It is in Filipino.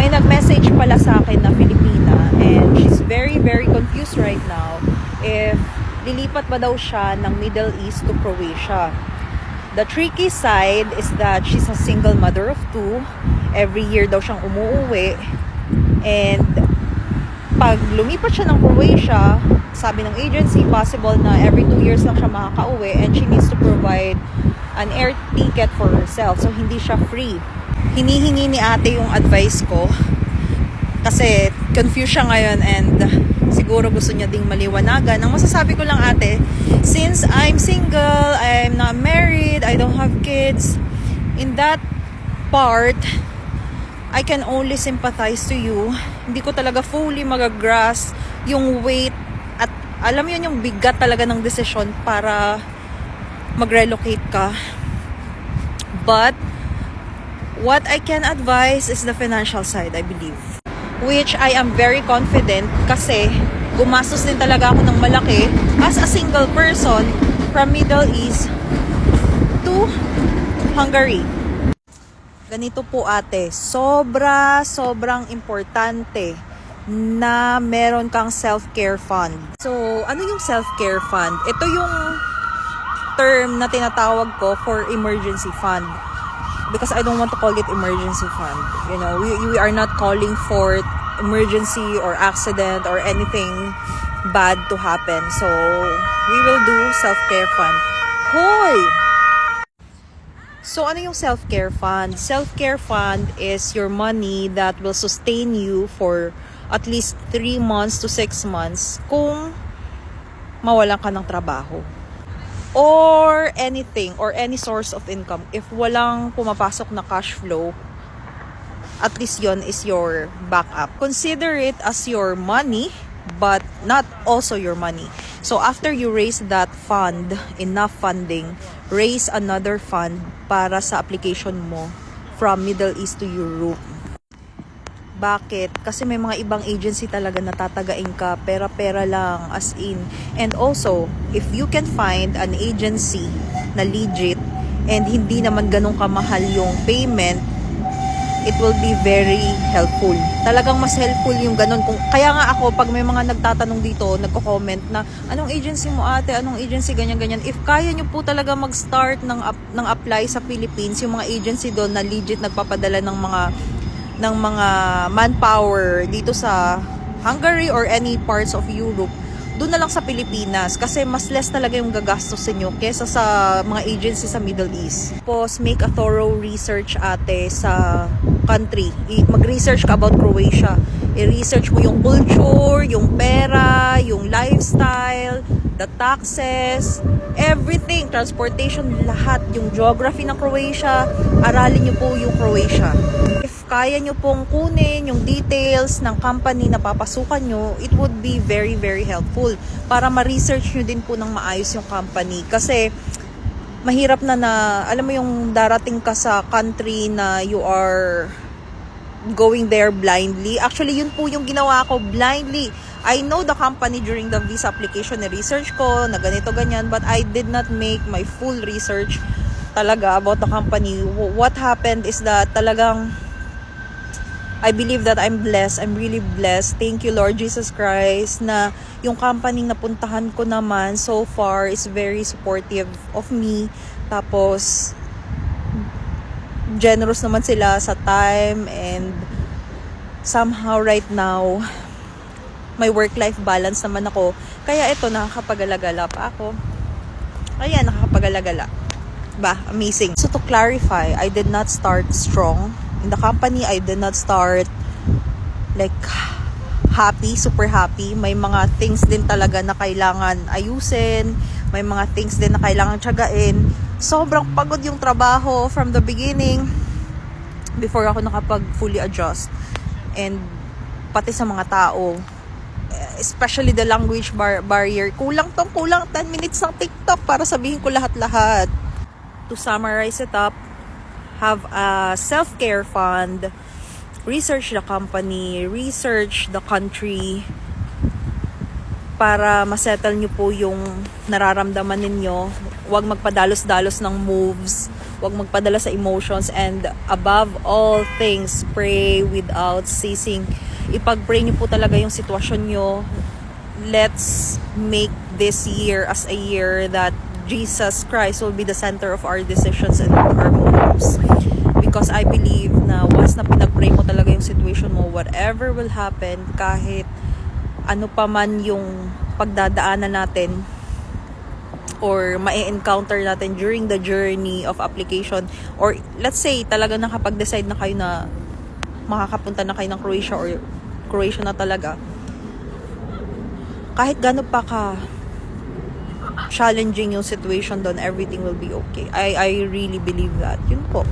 May nag-message pala sa akin na Filipina and she's very very confused right now if lilipat ba daw siya ng Middle East to Croatia. The tricky side is that she's a single mother of two. Every year daw siyang umuuwi. And pag lumipat siya ng Croatia, sabi ng agency, possible na every 2 years lang siya makakauwi and she needs to provide an air ticket for herself. So, hindi siya free. Hinihingi ni ate yung advice ko kasi confused siya ngayon and siguro gusto niya ding maliwanagan. Ang masasabi ko lang ate, since I'm single, I'm not married, I don't have kids, in that part, I can only sympathize to you. Hindi ko talaga fully magagrasp yung weight at alam mo yun yung bigat talaga ng desisyon para mag-relocate ka. But what I can advise is the financial side, I believe. Which I am very confident kasi gumastos din talaga ako ng malaki as a single person from Middle East to Hungary. Ganito po ate, sobrang importante na meron kang self-care fund. So, ano yung self-care fund? Ito yung term na tinatawag ko for emergency fund. Because I don't want to call it emergency fund. You know, we are not calling for emergency or accident or anything bad to happen. So, we will do self-care fund. Hoy! So, ano yung self-care fund? Self-care fund is your money that will sustain you for at least 3 months to 6 months kung mawalan ka ng trabaho. Or anything, or any source of income. If walang pumapasok na cash flow, at least yon is your backup. Consider it as your money, but not also your money. So after you raise that fund, enough funding, raise another fund para sa application mo from Middle East to Europe. Bakit? Kasi may mga ibang agency talaga natatagain ka, pera-pera lang, as in. And also, if you can find an agency na legit and hindi naman ganun kamahal yung payment, it will be very helpful. Talagang mas helpful yung ganun. Kaya nga ako, pag may mga nagtatanong dito, nagko-comment na, anong agency mo ate? Anong agency? Ganyan-ganyan. If kaya nyo po talaga mag-start ng apply sa Philippines, yung mga agency doon na legit nagpapadala ng mga manpower dito sa Hungary or any parts of Europe, doon na lang sa Pilipinas kasi mas less talaga yung gagastos nyo kesa sa mga agency sa Middle East. Tapos, make a thorough research ate sa country. Mag-research ka about Croatia. I-research mo yung culture, yung pera, yung lifestyle, the taxes, everything, transportation, lahat, yung geography ng Croatia, aralin nyo po yung Croatia. If kaya nyo pong kunin yung details ng company na papasukan nyo, it would be very, very helpful para ma-research nyo din po ng maayos yung company. Kasi, mahirap na alam mo yung darating ka sa country na you are going there blindly. Actually, yun po yung ginawa ko, blindly. I know the company during the visa application na research ko, na ganito, ganyan, but I did not make my full research talaga about the company. What happened is that talagang I believe that I'm blessed. I'm really blessed. Thank you, Lord Jesus Christ, na yung company na puntahan ko naman so far is very supportive of me. Tapos, generous naman sila sa time and somehow right now, may work-life balance naman ako. Kaya ito, nakakapag-alagala pa ako. Ayan, nakakapag-alagala. Ba, amazing. So to clarify, I did not start strong. In the company, I did not start like happy, super happy. May mga things din talaga na kailangan ayusin. May mga things din na kailangan tiyagain. Sobrang pagod yung trabaho from the beginning before ako nakapag fully adjust. And pati sa mga tao, especially the language barrier. Kulang 10 minutes ng TikTok para sabihin ko lahat-lahat. To summarize it up, have a self-care fund, research the company, research the country, para masettle nyo po yung nararamdaman ninyo. Huwag magpadalos-dalos ng moves. Huwag magpadala sa emotions, and above all things, pray without ceasing. Ipag-pray niyo po talaga yung sitwasyon nyo. Let's make this year as a year that Jesus Christ will be the center of our decisions and our moves. Because I believe na once na pinag-pray mo talaga yung situation mo, whatever will happen, kahit ano pa man yung pagdadaanan natin or ma-encounter natin during the journey of application, or let's say talaga nakapag-decide na kayo na makakapunta na kayo ng Croatia or Croatia na talaga, kahit gano'n pa ka challenging yung situation doon, everything will be okay. I really believe that. Yun po.